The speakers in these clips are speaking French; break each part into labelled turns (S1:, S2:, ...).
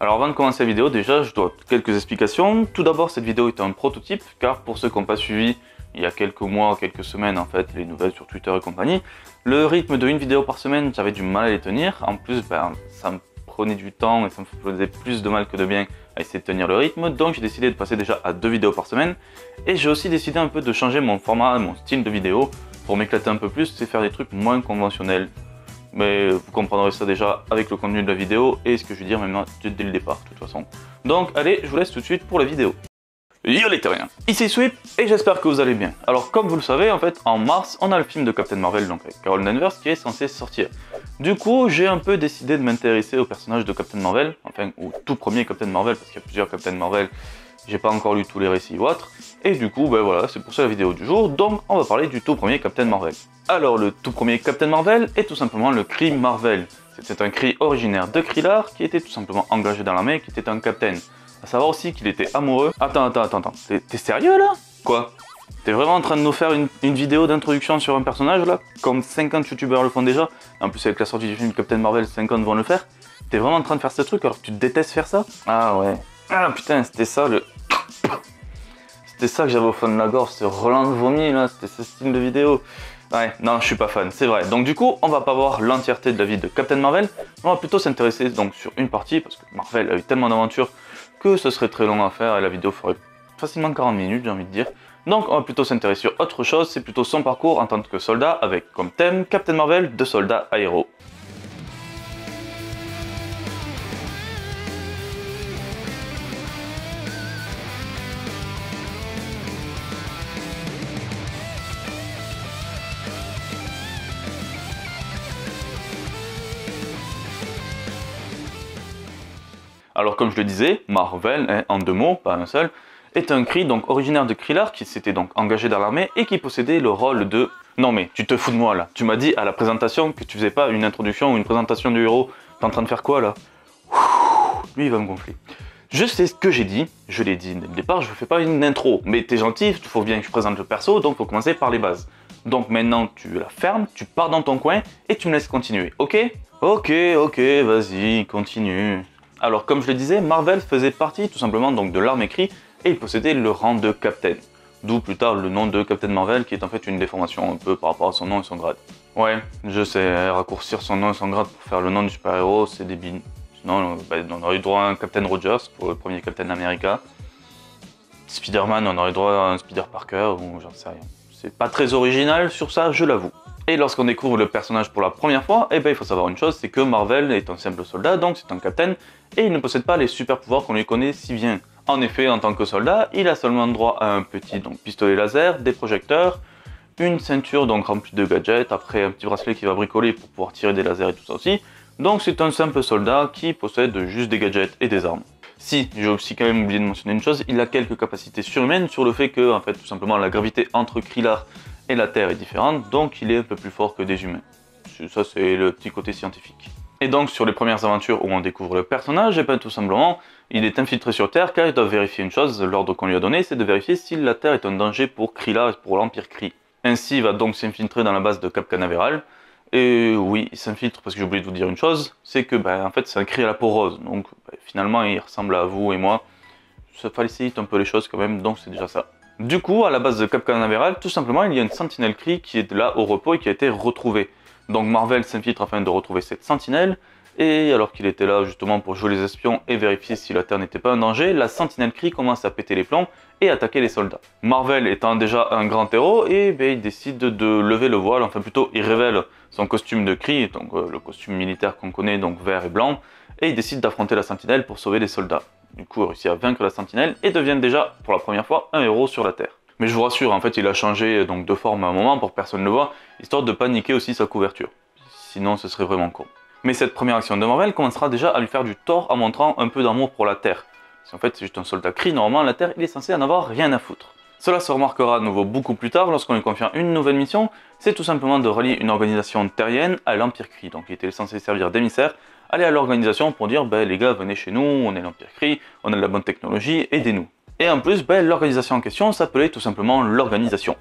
S1: Alors avant de commencer la vidéo, déjà je dois quelques explications. Tout d'abord, cette vidéo est un prototype, car pour ceux qui n'ont pas suivi il y a quelques mois, quelques semaines en fait, les nouvelles sur Twitter et compagnie, le rythme de une vidéo par semaine, j'avais du mal à les tenir. En plus, ça me prenait du temps et ça me faisait plus de mal que de bien à essayer de tenir le rythme. Donc j'ai décidé de passer déjà à 2 vidéos par semaine. Et j'ai aussi décidé un peu de changer mon format, mon style de vidéo, pour m'éclater un peu plus et faire des trucs moins conventionnels. Mais vous comprendrez ça déjà avec le contenu de la vidéo et ce que je vais dire maintenant dès le départ de toute façon. Donc allez, je vous laisse tout de suite pour la vidéo. Yo les terriens, ici Sweep et j'espère que vous allez bien. Alors comme vous le savez, en fait en mars on a le film de Captain Marvel, donc avec Carol Danvers, qui est censé sortir. Du coup j'ai un peu décidé de m'intéresser au personnage de Captain Marvel, enfin au tout premier Captain Marvel, parce qu'il y a plusieurs Captain Marvel, j'ai pas encore lu tous les récits ou autres. Et du coup voilà, c'est pour ça la vidéo du jour, donc on va parler du tout premier Captain Marvel. Alors le tout premier Captain Marvel est tout simplement le Kree Marvel. C'était un Kree originaire de Kree-Lar qui était tout simplement engagé dans l'armée, qui était un captain. A savoir aussi qu'il était amoureux... Attends, t'es sérieux là? Quoi? T'es vraiment en train de nous faire une vidéo d'introduction sur un personnage là? Comme 50 youtubeurs le font déjà? En plus avec la sortie du film Captain Marvel, 50 vont le faire. T'es vraiment en train de faire ce truc alors que tu détestes faire ça? Ah ouais. Ah putain, c'était ça le... C'était ça que j'avais au fond de la gorge, ce relent de vomi là, c'était ce style de vidéo. Ouais, non, je suis pas fan, c'est vrai. Donc du coup, on va pas voir l'entièreté de la vie de Captain Marvel, on va plutôt s'intéresser donc sur une partie, parce que Marvel a eu tellement d'aventures que ce serait très long à faire et la vidéo ferait facilement 40 minutes, j'ai envie de dire. Donc on va plutôt s'intéresser sur autre chose, c'est plutôt son parcours en tant que soldat, avec comme thème Captain Marvel de soldat à héros. Alors comme je le disais, Marvel, en deux mots, pas un seul, est un Kree donc originaire de Kree-Lar qui s'était donc engagé dans l'armée et qui possédait le rôle de... Non mais tu te fous de moi là, tu m'as dit à la présentation que tu faisais pas une introduction ou une présentation du héros, t'es en train de faire quoi là? Lui il va me gonfler. Je sais ce que j'ai dit, je l'ai dit dès le départ, je fais pas une intro, mais t'es gentil, il faut bien que je présente le perso, donc faut commencer par les bases. Donc maintenant tu la fermes, tu pars dans ton coin et tu me laisses continuer, ok? Ok, vas-y, continue. Alors comme je le disais, Marvel faisait partie tout simplement donc de l'armée Kree et il possédait le rang de Captain. D'où plus tard le nom de Captain Marvel qui est en fait une déformation un peu par rapport à son nom et son grade. Ouais, je sais, raccourcir son nom et son grade pour faire le nom du super-héros, c'est débile. Sinon, on aurait eu droit à un Captain Rogers pour le premier Captain America. Spider-Man, on aurait droit à un Spider Parker ou j'en sais rien. C'est pas très original sur ça, je l'avoue. Et lorsqu'on découvre le personnage pour la première fois, il faut savoir une chose, c'est que Marvel est un simple soldat, donc c'est un capitaine, et il ne possède pas les super pouvoirs qu'on lui connaît si bien. En effet, en tant que soldat, il a seulement droit à un petit pistolet laser, des projecteurs, une ceinture donc remplie de gadgets, après un petit bracelet qu'il va bricoler pour pouvoir tirer des lasers et tout ça aussi. Donc c'est un simple soldat qui possède juste des gadgets et des armes. Si, j'ai aussi quand même oublié de mentionner une chose, il a quelques capacités surhumaines sur le fait que, en fait, tout simplement, la gravité entre Kree-Lar et la Terre est différente, donc il est un peu plus fort que des humains. Ça, c'est le petit côté scientifique. Et donc, sur les premières aventures où on découvre le personnage, tout simplement, il est infiltré sur Terre car il doit vérifier une chose, l'ordre qu'on lui a donné, c'est de vérifier si la Terre est un danger pour Kree-Lar et pour l'Empire Kree. Ainsi, il va donc s'infiltrer dans la base de Cap Canaveral. Et oui, il s'infiltre parce que j'ai oublié de vous dire une chose, c'est que en fait c'est un Kree à la peau rose, donc finalement il ressemble à vous et moi. Ça facilite un peu les choses quand même, donc c'est déjà ça. Du coup, à la base de Cap Canaveral, tout simplement il y a une sentinelle Kree qui est là au repos et qui a été retrouvée. Donc Marvel s'infiltre afin de retrouver cette sentinelle, et alors qu'il était là justement pour jouer les espions et vérifier si la Terre n'était pas un danger, la sentinelle Kree commence à péter les plombs et attaquer les soldats. Marvel étant déjà un grand héros, et il décide de lever le voile, enfin plutôt il révèle son costume de Kree, donc le costume militaire qu'on connaît, donc vert et blanc, et il décide d'affronter la sentinelle pour sauver les soldats. Du coup il réussit à vaincre la sentinelle et devient déjà pour la première fois un héros sur la Terre. Mais je vous rassure, en fait il a changé donc de forme à un moment pour que personne ne le voit, histoire de paniquer aussi sa couverture. Sinon ce serait vraiment con. Mais cette première action de Marvel commencera déjà à lui faire du tort en montrant un peu d'amour pour la Terre. En fait c'est juste un soldat Kree, normalement la Terre il est censé en avoir rien à foutre. Cela se remarquera à nouveau beaucoup plus tard lorsqu'on lui confie une nouvelle mission, c'est tout simplement de relier une organisation terrienne à l'Empire Kree. Donc il était censé servir d'émissaire, aller à l'organisation pour dire les gars venez chez nous, on est l'Empire Kree, on a de la bonne technologie, aidez-nous. Et en plus l'organisation en question s'appelait tout simplement l'Organisation.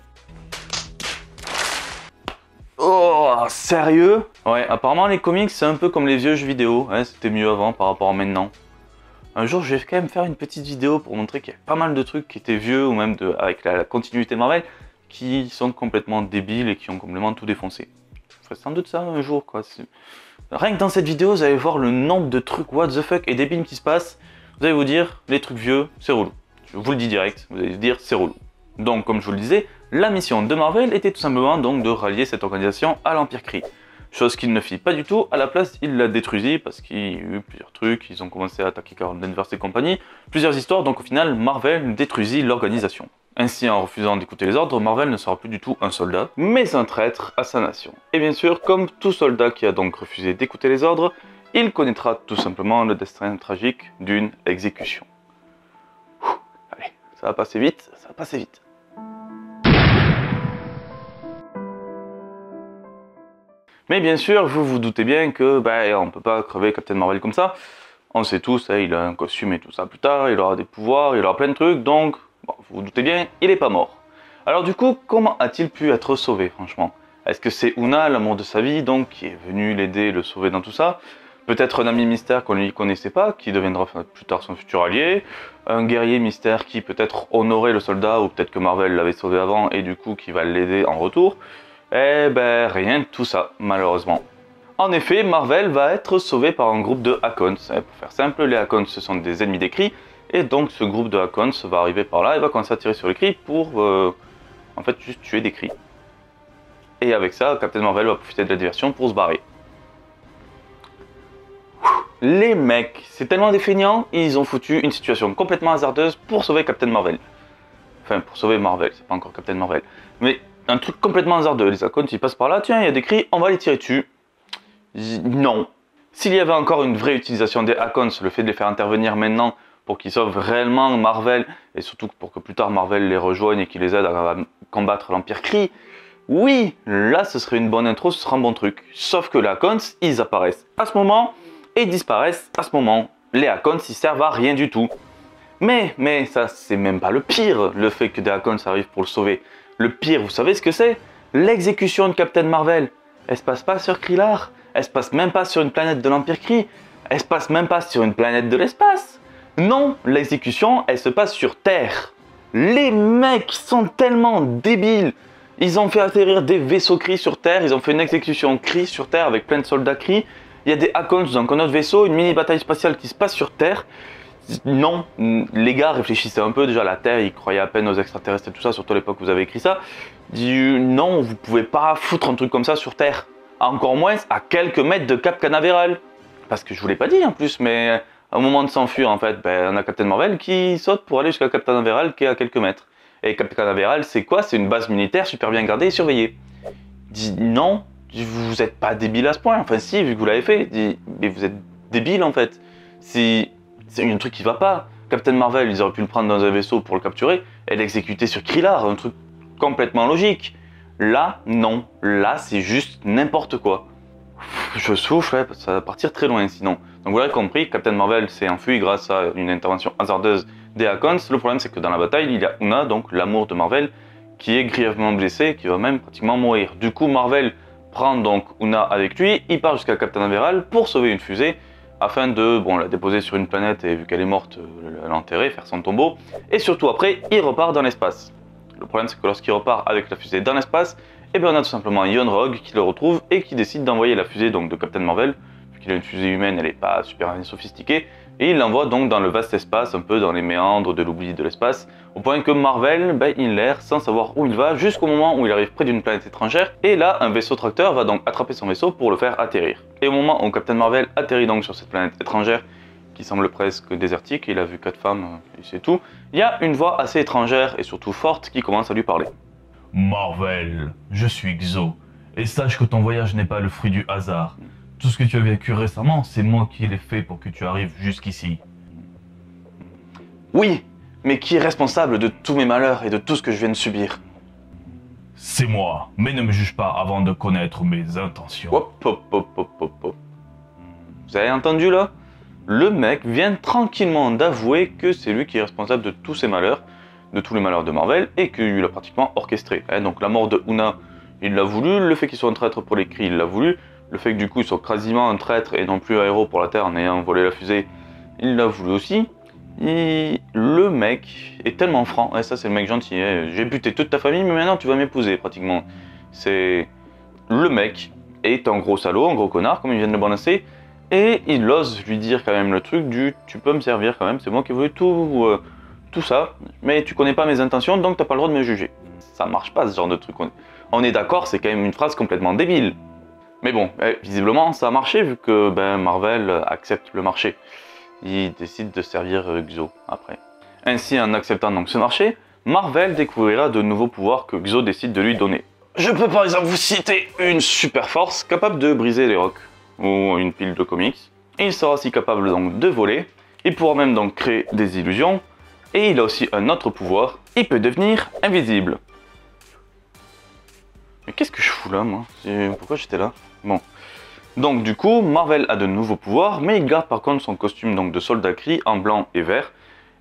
S1: Oh, sérieux? Ouais, apparemment les comics c'est un peu comme les vieux jeux vidéo, hein, c'était mieux avant par rapport à maintenant. Un jour, je vais quand même faire une petite vidéo pour montrer qu'il y a pas mal de trucs qui étaient vieux, ou même avec la continuité Marvel, qui sont complètement débiles et qui ont complètement tout défoncé. Je ferai sans doute ça un jour, quoi. Rien que dans cette vidéo, vous allez voir le nombre de trucs what the fuck et débiles qui se passent. Vous allez vous dire, les trucs vieux, c'est relou. Je vous le dis direct, vous allez vous dire, c'est relou. Donc, comme je vous le disais, la mission de Marvel était tout simplement donc de rallier cette organisation à l'Empire Kree. Chose qu'il ne fit pas du tout, à la place il la détruisit parce qu'il y a eu plusieurs trucs, ils ont commencé à attaquer Carol Danvers et compagnie, plusieurs histoires, donc au final Marvel détruisit l'organisation. Ainsi, en refusant d'écouter les ordres, Marvel ne sera plus du tout un soldat, mais un traître à sa nation. Et bien sûr, comme tout soldat qui a donc refusé d'écouter les ordres, il connaîtra tout simplement le destin tragique d'une exécution. Allez, ça va passer vite, ça va passer vite. Mais bien sûr, vous vous doutez bien que on peut pas crever Captain Marvel comme ça. On sait tous, il a un costume et tout ça plus tard, il aura des pouvoirs, il aura plein de trucs, donc bon, vous vous doutez bien, il est pas mort. Alors du coup, comment a-t-il pu être sauvé, franchement? Est-ce que c'est Una, l'amour de sa vie, donc, qui est venu l'aider, le sauver dans tout ça? Peut-être un ami mystère qu'on ne lui connaissait pas, qui deviendra plus tard son futur allié? Un guerrier mystère qui peut-être honorait le soldat, ou peut-être que Marvel l'avait sauvé avant, et du coup qui va l'aider en retour? Eh ben, rien de tout ça, malheureusement. En effet, Marvel va être sauvé par un groupe de Hakons. Pour faire simple, les Hakons, ce sont des ennemis des Kree, et donc ce groupe de Hakons va arriver par là et va commencer à tirer sur les Kree pour, en fait, juste tuer des Kree. Et avec ça, Captain Marvel va profiter de la diversion pour se barrer. Les mecs, c'est tellement des feignants, ils ont foutu une situation complètement hasardeuse pour sauver Captain Marvel. Enfin, pour sauver Marvel, c'est pas encore Captain Marvel. Mais un truc complètement hasardeux. Les Hakons, ils passent par là, tiens, il y a des Kree, on va les tirer dessus. Non. S'il y avait encore une vraie utilisation des Hakons, le fait de les faire intervenir maintenant pour qu'ils sauvent réellement Marvel, et surtout pour que plus tard Marvel les rejoigne et qu'ils les aide à combattre l'Empire Kree, oui, là ce serait une bonne intro, ce serait un bon truc. Sauf que les Hakons, ils apparaissent à ce moment et disparaissent à ce moment. Les Hakons, ils servent à rien du tout. Mais ça, c'est même pas le pire, le fait que des Hakons arrivent pour le sauver. Le pire, vous savez ce que c'est? L'exécution de Captain Marvel. Elle se passe pas sur Kree-Lar. Elle se passe même pas sur une planète de l'Empire Kree. Elle se passe même pas sur une planète de l'espace. Non, l'exécution, elle se passe sur Terre. Les mecs sont tellement débiles. Ils ont fait atterrir des vaisseaux Kree sur Terre. Ils ont fait une exécution Kree sur Terre avec plein de soldats Kree. Il y a des Hakons dans un autre vaisseau, une mini bataille spatiale qui se passe sur Terre. Non, les gars, réfléchissez un peu, déjà la Terre, ils croyaient à peine aux extraterrestres et tout ça, surtout à l'époque où vous avez écrit ça. Non, vous pouvez pas foutre un truc comme ça sur Terre. Encore moins à quelques mètres de Cap Canaveral. Parce que je vous l'ai pas dit en plus, mais au moment de s'enfuir, en fait, on a Captain Marvel qui saute pour aller jusqu'à Cap Canaveral qui est à quelques mètres. Et Cap Canaveral, c'est quoi? C'est une base militaire super bien gardée et surveillée. Non, vous êtes pas débile à ce point. Enfin si, vu que vous l'avez fait, mais vous êtes débile en fait. C'est un truc qui va pas. Captain Marvel, ils auraient pu le prendre dans un vaisseau pour le capturer et l'exécuter sur Kree-Lar, un truc complètement logique. Là, non. Là, c'est juste n'importe quoi. Je souffle, ouais, ça va partir très loin sinon. Donc vous l'avez compris, Captain Marvel s'est enfui grâce à une intervention hasardeuse des Hakons. Le problème, c'est que dans la bataille, il y a Una, donc l'amour de Marvel, qui est grièvement blessé, qui va même pratiquement mourir. Du coup, Marvel prend donc Una avec lui, il part jusqu'à Cap Canaveral pour sauver une fusée, afin de la déposer sur une planète et vu qu'elle est morte, l'enterrer, faire son tombeau. Et surtout après, il repart dans l'espace. Le problème c'est que lorsqu'il repart avec la fusée dans l'espace, on a tout simplement Ion Rogue qui le retrouve et qui décide d'envoyer la fusée donc, de Captain Marvel, vu qu'il a une fusée humaine, elle n'est pas super sophistiquée, et il l'envoie donc dans le vaste espace, un peu dans les méandres de l'oubli de l'espace, au point que Marvel, il erre sans savoir où il va, jusqu'au moment où il arrive près d'une planète étrangère, et là, un vaisseau tracteur va donc attraper son vaisseau pour le faire atterrir. Et au moment où Captain Marvel atterrit donc sur cette planète étrangère, qui semble presque désertique, il a vu 4 femmes, et c'est tout, il y a une voix assez étrangère et surtout forte qui commence à lui parler.
S2: Marvel, je suis Xo, et sache que ton voyage n'est pas le fruit du hasard. Tout ce que tu as vécu récemment, c'est moi qui l'ai fait pour que tu arrives jusqu'ici.
S1: Oui, mais qui est responsable de tous mes malheurs et de tout ce que je viens de subir?
S2: C'est moi, mais ne me juge pas avant de connaître mes intentions.
S1: Hop, hop, hop, hop, hop, hop. Vous avez entendu là? Le mec vient tranquillement d'avouer que c'est lui qui est responsable de tous ses malheurs, de tous les malheurs de Marvel, et qu'il a pratiquement orchestré. Donc la mort de Una, il l'a voulu, le fait qu'il soit un traître pour les Kree, il l'a voulu, le fait que du coup il soit quasiment un traître et non plus un héros pour la Terre en ayant volé la fusée, il l'a voulu aussi. Et le mec est tellement franc, et ça c'est le mec gentil, hein. J'ai buté toute ta famille mais maintenant tu vas m'épouser pratiquement. C'est... Le mec est un gros salaud, un gros connard comme il vient de le balancer, et il ose lui dire quand même le truc du tu peux me servir quand même, c'est moi qui veux tout ça, mais tu connais pas mes intentions donc t'as pas le droit de me juger. Ça marche pas ce genre de truc, on est d'accord, c'est quand même une phrase complètement débile. Mais bon, visiblement ça a marché vu que Marvel accepte le marché. Il décide de servir Xo après. Ainsi, en acceptant donc ce marché, Marvel découvrira de nouveaux pouvoirs que Xo décide de lui donner. Je peux par exemple vous citer une super force capable de briser les rocs, ou une pile de comics. Il sera aussi capable donc de voler, il pourra même donc créer des illusions, et il a aussi un autre pouvoir, il peut devenir invisible. Mais qu'est-ce que je fous là moi? Pourquoi j'étais là? Bon. Donc du coup, Marvel a de nouveaux pouvoirs, mais il garde par contre son costume donc de soldat gris en blanc et vert,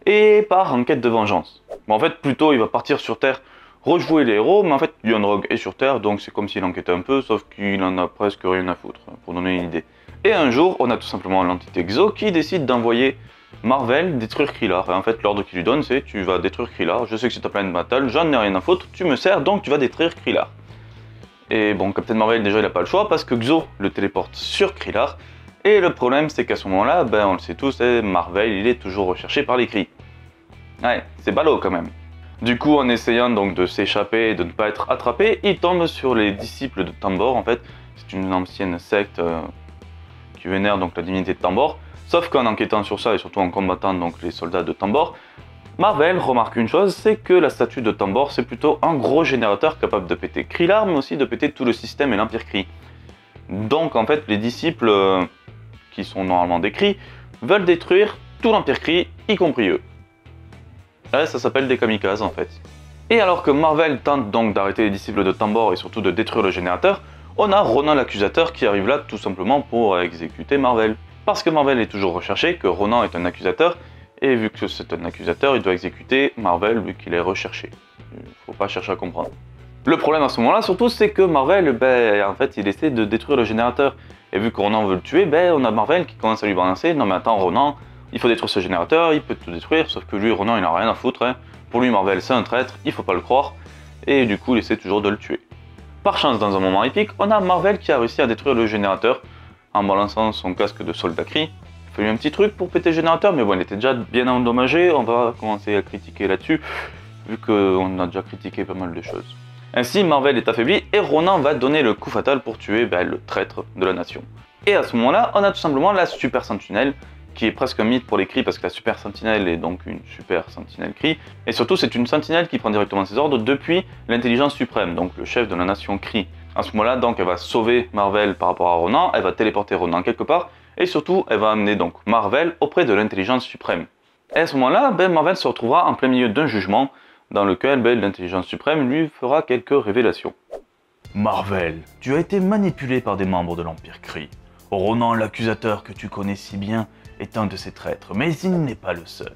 S1: et part en quête de vengeance. Bon, en fait, plutôt il va partir sur Terre, rejouer les héros, mais en fait, Young Rogue est sur Terre, donc c'est comme s'il enquêtait un peu, sauf qu'il en a presque rien à foutre, pour donner une idée. Et un jour, on a tout simplement l'entité Xo qui décide d'envoyer Marvel détruire Krillor. Et en fait, l'ordre qu'il lui donne, c'est tu vas détruire Krillor, je sais que c'est ta planète battle, j'en ai rien à foutre, tu me sers, donc tu vas détruire Krillor. Et bon, Captain Marvel, déjà, il n'a pas le choix parce que Xo le téléporte sur Krillor. Et le problème, c'est qu'à ce moment-là, on le sait tous, Marvel, il est toujours recherché par les Kree. Ouais, c'est ballot quand même. Du coup, en essayant donc de s'échapper et de ne pas être attrapé, il tombe sur les disciples de Tambor. En fait, c'est une ancienne secte qui vénère donc la divinité de Tambor. Sauf qu'en enquêtant sur ça et surtout en combattant donc les soldats de Tambor, Marvel remarque une chose, c'est que la statue de Tambor, c'est plutôt un gros générateur capable de péter Krillor, mais aussi de péter tout le système et l'Empire Kree. Donc en fait, les disciples, qui sont normalement des Kree, veulent détruire tout l'Empire Kree, y compris eux. Là, ça s'appelle des kamikazes en fait. Et alors que Marvel tente donc d'arrêter les disciples de Tambor et surtout de détruire le générateur, on a Ronan l'accusateur qui arrive là tout simplement pour exécuter Marvel. Parce que Marvel est toujours recherché, que Ronan est un accusateur, et vu que c'est un accusateur, il doit exécuter Marvel vu qu'il est recherché. Faut pas chercher à comprendre. Le problème à ce moment-là, surtout, c'est que Marvel, en fait, il essaie de détruire le générateur. Et vu que Ronan veut le tuer, on a Marvel qui commence à lui balancer. Non mais attends, Ronan, il faut détruire ce générateur, il peut tout détruire, sauf que lui, Ronan, il n'a rien à foutre. Hein. Pour lui, Marvel, c'est un traître, il faut pas le croire. Et du coup, il essaie toujours de le tuer. Par chance, dans un moment épique, on a Marvel qui a réussi à détruire le générateur en balançant son casque de soldat Kree. Il a eu un petit truc pour péter le générateur, mais bon, il était déjà bien endommagé, on va commencer à critiquer là-dessus, vu qu'on a déjà critiqué pas mal de choses. Ainsi, Marvel est affaibli et Ronan va donner le coup fatal pour tuer le traître de la nation. Et à ce moment-là, on a tout simplement la Super Sentinelle, qui est presque un mythe pour les Kree, parce que la Super Sentinelle est donc une Super Sentinelle Kree, et surtout c'est une Sentinelle qui prend directement ses ordres depuis l'intelligence suprême, donc le chef de la nation Kree. À ce moment-là, donc, elle va sauver Marvel par rapport à Ronan, elle va téléporter Ronan quelque part, et surtout, elle va amener donc Marvel auprès de l'intelligence suprême. Et à ce moment-là, Marvel se retrouvera en plein milieu d'un jugement dans lequel l'intelligence suprême lui fera quelques révélations.
S2: Marvel, tu as été manipulé par des membres de l'Empire Kree. Ronan, l'accusateur que tu connais si bien, est un de ces traîtres, mais il n'est pas le seul.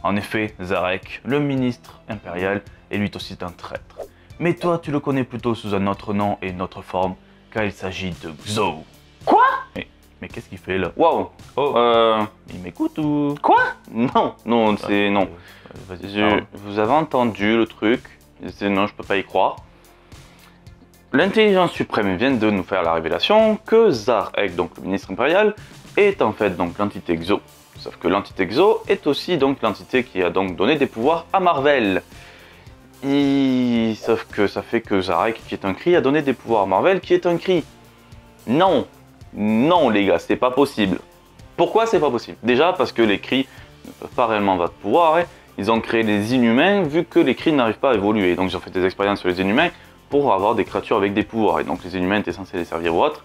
S2: En effet, Zarek, le ministre impérial, est lui aussi un traître. Mais toi, tu le connais plutôt sous un autre nom et une autre forme, car il s'agit de Xo.
S1: Quoi?
S2: Mais qu'est-ce qu'il fait là?
S1: Waouh!
S2: Il m'écoute ou...
S1: Quoi? Non, non, c'est non.
S2: Vas-y.
S1: Vous avez entendu le truc? Non, je peux pas y croire. L'intelligence suprême vient de nous faire la révélation que Zarek, donc le ministre impérial, est en fait donc l'entité Xo. Sauf que l'entité Xo est aussi donc l'entité qui a donc donné des pouvoirs à Marvel. Sauf que ça fait que Zarek, qui est un Kree, a donné des pouvoirs à Marvel, qui est un Kree. Non, non les gars, c'est pas possible. Pourquoi c'est pas possible? Déjà parce que les Kree ne peuvent pas réellement avoir de pouvoir. Ils ont créé les Inhumains vu que les Kree n'arrivent pas à évoluer. Donc ils ont fait des expériences sur les Inhumains pour avoir des créatures avec des pouvoirs. Et donc les Inhumains étaient censés les servir ou autre.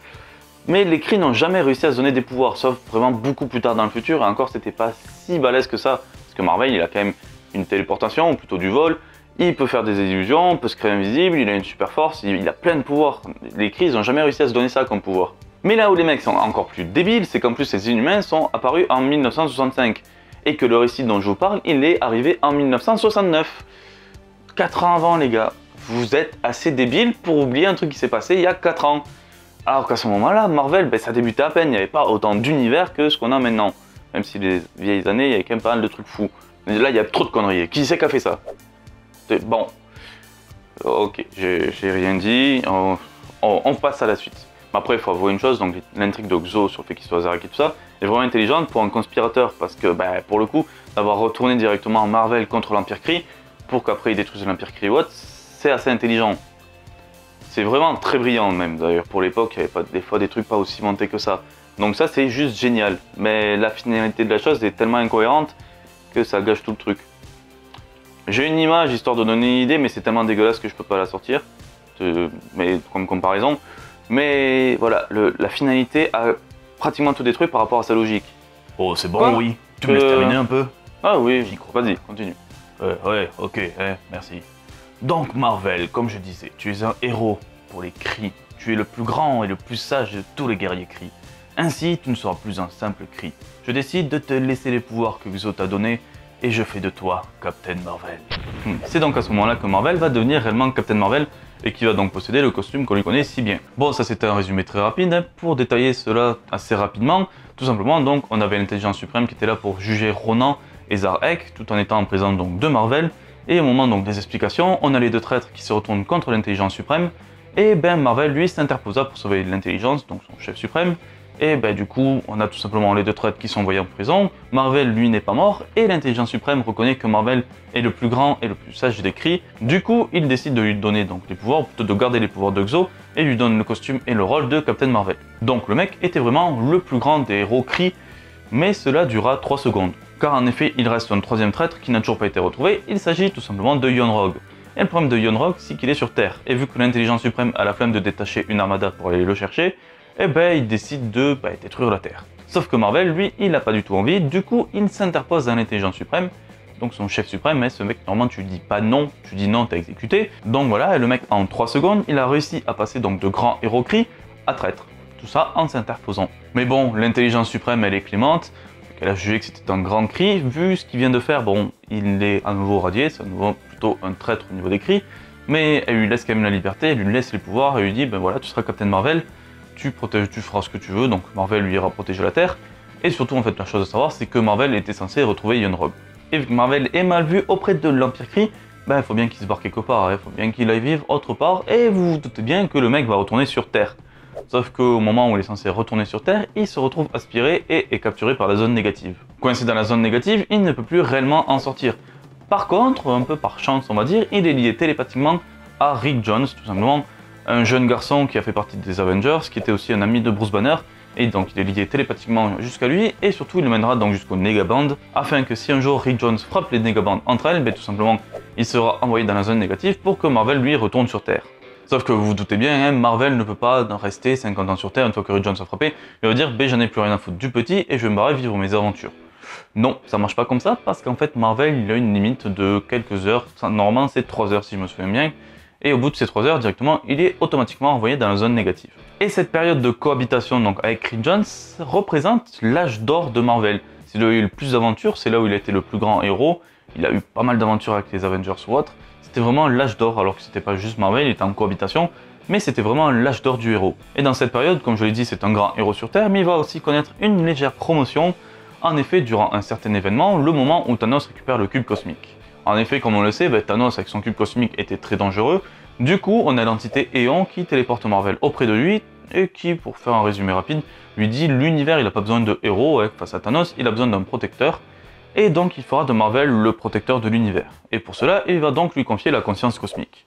S1: Mais les Kree n'ont jamais réussi à se donner des pouvoirs, sauf vraiment beaucoup plus tard dans le futur. Et encore, c'était pas si balèze que ça. Parce que Marvel, il a quand même une téléportation, ou plutôt du vol. Il peut faire des illusions, peut se créer invisible, il a une super force, il a plein de pouvoirs. Les Kree, ils n'ont jamais réussi à se donner ça comme pouvoir. Mais là où les mecs sont encore plus débiles, c'est qu'en plus ces Inhumains sont apparus en 1965. Et que le récit dont je vous parle, il est arrivé en 1969. 4 ans avant les gars. Vous êtes assez débiles pour oublier un truc qui s'est passé il y a 4 ans. Alors qu'à ce moment-là, Marvel, ça débutait à peine, il n'y avait pas autant d'univers que ce qu'on a maintenant. même si les vieilles années, il y avait quand même pas mal de trucs fous. Mais là, il y a trop de conneries. Qui c'est qui a fait ça? Bon, ok, j'ai rien dit, on passe à la suite. Mais après, il faut avouer une chose, donc l'intrigue de Xo sur le fait qu'il soit Zarek et tout ça, est vraiment intelligente pour un conspirateur, parce que, bah, pour le coup, d'avoir retourné directement en Marvel contre l'Empire Kree, pour qu'après il détruise l'Empire Kree ou autre, c'est assez intelligent. C'est vraiment très brillant même, d'ailleurs, pour l'époque, il n'y avait pas des fois des trucs pas aussi montés que ça. Donc ça, c'est juste génial, mais la finalité de la chose est tellement incohérente que ça gâche tout le truc. J'ai une image histoire de donner une idée, mais c'est tellement dégueulasse que je peux pas la sortir, mais comme comparaison. Mais voilà, la finalité a pratiquement tout détruit par rapport à sa logique.
S2: Oh, c'est bon, oui. Tu me laisses terminer un peu?
S1: Ah oui, vas-y, continue.
S2: Ouais, ok, merci. Donc Marvel, comme je disais, tu es un héros pour les Kree. Tu es le plus grand et le plus sage de tous les guerriers Kree. Ainsi, tu ne seras plus un simple Kree. Je décide de te laisser les pouvoirs que Xo t'a donnés et je fais de toi Captain Marvel. C'est donc à ce moment-là que Marvel va devenir réellement Captain Marvel et qui va donc posséder le costume qu'on lui connaît si bien. Bon, ça c'était un résumé très rapide. Hein. Pour détailler cela assez rapidement, tout simplement, donc on avait l'intelligence suprême qui était là pour juger Ronan et Zarek, tout en étant en présence donc de Marvel. Et au moment donc des explications, on a les deux traîtres qui se retournent contre l'intelligence suprême. Et ben Marvel lui s'interposa pour sauver l'intelligence, donc son chef suprême. Et ben du coup, on a tout simplement les deux traîtres qui sont envoyés en prison. Marvel lui n'est pas mort et l'intelligence suprême reconnaît que Marvel est le plus grand et le plus sage des Kree. Du coup, il décide de lui donner donc les pouvoirs, ou plutôt de garder les pouvoirs de Xo et lui donne le costume et le rôle de Captain Marvel. Donc le mec était vraiment le plus grand des héros Kree, mais cela dura 3 secondes. Car en effet, il reste un troisième traître qui n'a toujours pas été retrouvé, il s'agit tout simplement de Yon-Rogg. Et le problème de Yon-Rogg, c'est qu'il est sur Terre, et vu que l'intelligence suprême a la flemme de détacher une armada pour aller le chercher, eh ben il décide de détruire la Terre. Sauf que Marvel, lui, il n'a pas du tout envie, du coup il s'interpose dans l'intelligence suprême, donc son chef suprême, mais ce mec, normalement tu dis pas non, tu dis non, t'as exécuté. Donc voilà, et le mec en 3 secondes, il a réussi à passer donc de grands héros Kree à traître. Tout ça en s'interposant. Mais bon, l'intelligence suprême, elle est clémente, elle a jugé que c'était un grand Kree, vu ce qu'il vient de faire, bon, il est à nouveau radié, c'est à nouveau plutôt un traître au niveau des Kree, mais elle lui laisse quand même la liberté, elle lui laisse les pouvoirs, elle lui dit, ben voilà, tu seras Captain Marvel, tu feras ce que tu veux, donc Marvel lui ira protéger la Terre, et surtout en fait la chose à savoir, c'est que Marvel était censé retrouver Yon-Rogg. Et vu que Marvel est mal vu auprès de l'Empire Kree, ben il faut bien qu'il se barre quelque part, il faut bien qu'il aille vivre autre part, et vous vous doutez bien que le mec va retourner sur Terre. Sauf qu'au moment où il est censé retourner sur Terre, il se retrouve aspiré et est capturé par la zone négative. Coincé dans la zone négative, il ne peut plus réellement en sortir. Par contre, un peu par chance on va dire, il est lié télépathiquement à Rick Jones, tout simplement, un jeune garçon qui a fait partie des Avengers, qui était aussi un ami de Bruce Banner, et donc il est lié télépathiquement jusqu'à lui, et surtout il le mènera donc jusqu'au Negaband, afin que si un jour Rick Jones frappe les Negaband entre elles, ben, tout simplement il sera envoyé dans la zone négative pour que Marvel lui retourne sur Terre. Sauf que vous vous doutez bien, hein, Marvel ne peut pas rester 50 ans sur Terre une fois que Rick Jones a frappé, il va dire ben j'en ai plus rien à foutre du petit et je vais me barrer vivre mes aventures. Non, ça marche pas comme ça, parce qu'en fait Marvel il a une limite de quelques heures, normalement c'est 3 heures si je me souviens bien, et au bout de ces 3 heures directement il est automatiquement envoyé dans la zone négative. Et cette période de cohabitation donc avec Rick Jones représente l'âge d'or de Marvel. C'est là où il a eu le plus d'aventures, c'est là où il a été le plus grand héros, il a eu pas mal d'aventures avec les Avengers ou autres. C'était vraiment l'âge d'or, alors que c'était pas juste Marvel, il était en cohabitation, mais c'était vraiment l'âge d'or du héros. Et dans cette période, comme je l'ai dit, c'est un grand héros sur Terre, mais il va aussi connaître une légère promotion, en effet, durant un certain événement, le moment où Thanos récupère le cube cosmique. En effet, comme on le sait, Thanos avec son cube cosmique était très dangereux, du coup, on a l'entité Eon qui téléporte Marvel auprès de lui, et qui, pour faire un résumé rapide, lui dit l'univers il n'a pas besoin de héros, face à Thanos, il a besoin d'un protecteur, et donc il fera de Marvel le protecteur de l'univers. Et pour cela, il va donc lui confier la conscience cosmique.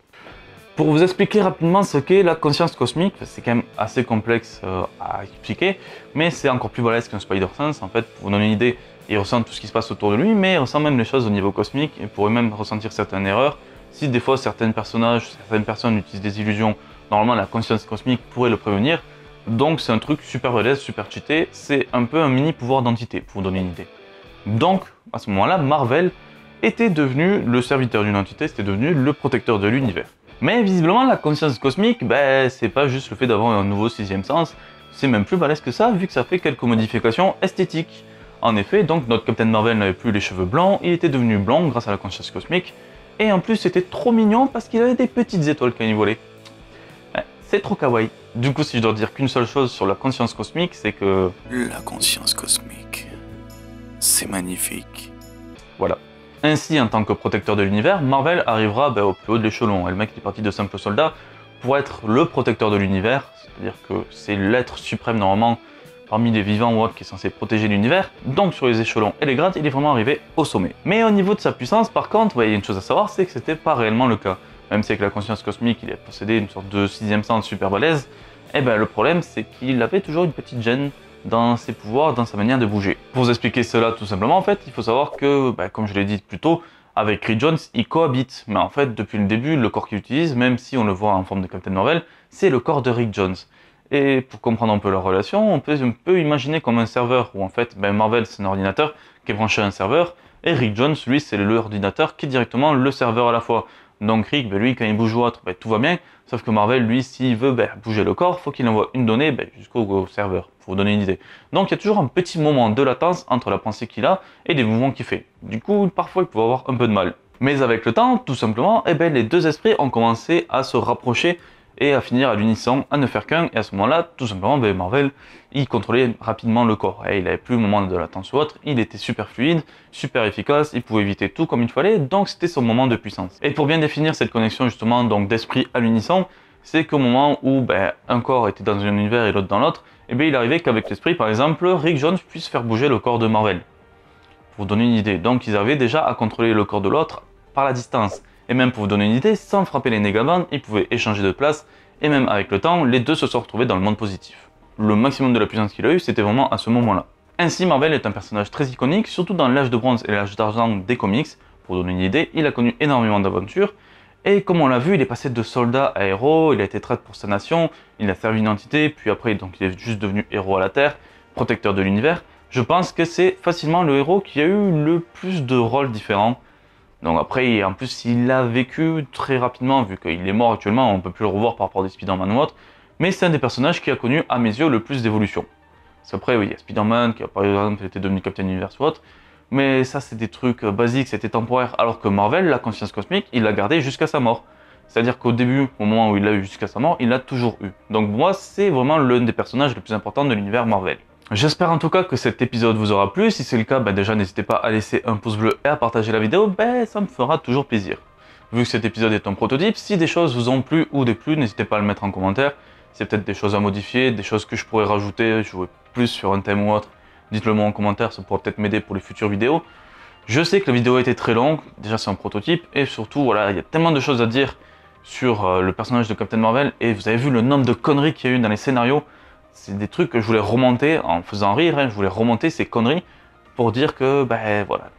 S2: Pour vous expliquer rapidement ce qu'est la conscience cosmique, c'est quand même assez complexe à expliquer, mais c'est encore plus balèze qu'un Spider-Sense. En fait, pour vous donner une idée, il ressent tout ce qui se passe autour de lui, mais il ressent même les choses au niveau cosmique, et pourrait même ressentir certaines erreurs. Si des fois certaines personnes utilisent des illusions, normalement la conscience cosmique pourrait le prévenir. Donc c'est un truc super balèze, super cheaté, c'est un peu un mini pouvoir d'entité, pour vous donner une idée. Donc, à ce moment-là, Marvel était devenu le serviteur d'une entité, c'était devenu le protecteur de l'univers. Mais visiblement, la conscience cosmique, c'est pas juste le fait d'avoir un nouveau sixième sens, c'est même plus balèze que ça, vu que ça fait quelques modifications esthétiques. En effet, donc notre Captain Marvel n'avait plus les cheveux blancs, il était devenu blanc grâce à la conscience cosmique, et en plus c'était trop mignon parce qu'il avait des petites étoiles quand il volait. Ouais, c'est trop kawaii. Du coup, si je dois dire qu'une seule chose sur la conscience cosmique, c'est que... La conscience cosmique...
S3: C'est magnifique.
S1: Voilà. Ainsi, en tant que protecteur de l'univers, Marvel arrivera au plus haut de l'échelon. Et le mec est parti de simple soldat pour être le protecteur de l'univers, c'est-à-dire que c'est l'être suprême normalement parmi les vivants ou autres qui est censé protéger l'univers. Donc sur les échelons et les grades, il est vraiment arrivé au sommet. Mais au niveau de sa puissance, par contre, il y a une chose à savoir, c'est que c'était pas réellement le cas. Même si avec la conscience cosmique, il a possédé une sorte de sixième sens super balèze, le problème c'est qu'il avait toujours une petite gêne dans ses pouvoirs, dans sa manière de bouger. Pour vous expliquer cela tout simplement, en fait, il faut savoir que, comme je l'ai dit plus tôt, avec Reed Jones, il cohabite. Mais en fait, depuis le début, le corps qu'il utilise, même si on le voit en forme de Captain Marvel, c'est le corps de Reed Jones. Et pour comprendre un peu leur relation, on peut imaginer comme un serveur, où en fait, Marvel c'est un ordinateur qui est branché à un serveur, et Reed Jones, lui, c'est l'ordinateur qui est directement le serveur à la fois. Donc Rick, lui, quand il bouge ou autre, tout va bien, sauf que Marvel, lui, s'il veut bouger le corps, faut qu'il envoie une donnée jusqu'au serveur, pour vous donner une idée. Donc il y a toujours un petit moment de latence entre la pensée qu'il a et les mouvements qu'il fait. Du coup, parfois, il peut avoir un peu de mal. Mais avec le temps, tout simplement, les deux esprits ont commencé à se rapprocher et à finir à l'unisson, à ne faire qu'un, et à ce moment-là, tout simplement, Marvel, il contrôlait rapidement le corps, et il n'avait plus le moment de latence ou autre, il était super fluide, super efficace, il pouvait éviter tout comme il fallait, donc c'était son moment de puissance. Et pour bien définir cette connexion justement donc d'esprit à l'unisson, c'est qu'au moment où un corps était dans un univers et l'autre dans l'autre, il arrivait qu'avec l'esprit, par exemple, Rick Jones puisse faire bouger le corps de Marvel. Pour vous donner une idée, donc ils arrivaient déjà à contrôler le corps de l'autre par la distance. Et même pour vous donner une idée, sans frapper les négabandes, ils pouvaient échanger de place, et même avec le temps, les deux se sont retrouvés dans le monde positif. Le maximum de la puissance qu'il a eu, c'était vraiment à ce moment-là. Ainsi, Marvel est un personnage très iconique, surtout dans l'âge de bronze et l'âge d'argent des comics. Pour donner une idée, il a connu énormément d'aventures, et comme on l'a vu, il est passé de soldat à héros, il a été traître pour sa nation, il a servi une entité, puis après donc il est juste devenu héros à la Terre, protecteur de l'univers. Je pense que c'est facilement le héros qui a eu le plus de rôles différents. Donc après, en plus, il a vécu très rapidement, vu qu'il est mort actuellement, on ne peut plus le revoir par rapport à des Spider-Man ou autre, mais c'est un des personnages qui a connu, à mes yeux, le plus d'évolution. Parce qu'après, oui, il y a Spider-Man, qui a par exemple été devenu Captain Universe ou autre, mais ça c'est des trucs basiques, c'était temporaire, alors que Marvel, la conscience cosmique, il l'a gardé jusqu'à sa mort. C'est-à-dire qu'au début, au moment où il l'a eu jusqu'à sa mort, il l'a toujours eu. Donc moi, c'est vraiment l'un des personnages les plus importants de l'univers Marvel. J'espère en tout cas que cet épisode vous aura plu, si c'est le cas, déjà n'hésitez pas à laisser un pouce bleu et à partager la vidéo, ça me fera toujours plaisir. Vu que cet épisode est un prototype, si des choses vous ont plu ou déplu, n'hésitez pas à le mettre en commentaire. C'est peut-être des choses à modifier, des choses que je pourrais rajouter, jouer plus sur un thème ou autre. Dites-le moi en commentaire, ça pourra peut-être m'aider pour les futures vidéos. Je sais que la vidéo a été très longue, déjà c'est un prototype, et surtout, voilà, il y a tellement de choses à dire sur le personnage de Captain Marvel, et vous avez vu le nombre de conneries qu'il y a eu dans les scénarios. C'est des trucs que je voulais remonter, en faisant rire, je voulais remonter ces conneries pour dire que, voilà,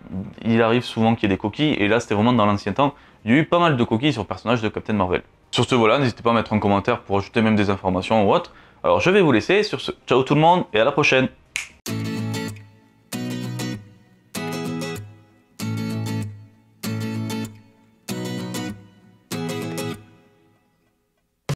S1: il arrive souvent qu'il y ait des coquilles, et là c'était vraiment dans l'ancien temps, il y a eu pas mal de coquilles sur le personnage de Captain Marvel. Sur ce, voilà, n'hésitez pas à mettre un commentaire pour ajouter même des informations ou autre. Alors je vais vous laisser, sur ce, ciao tout le monde, et à la prochaine!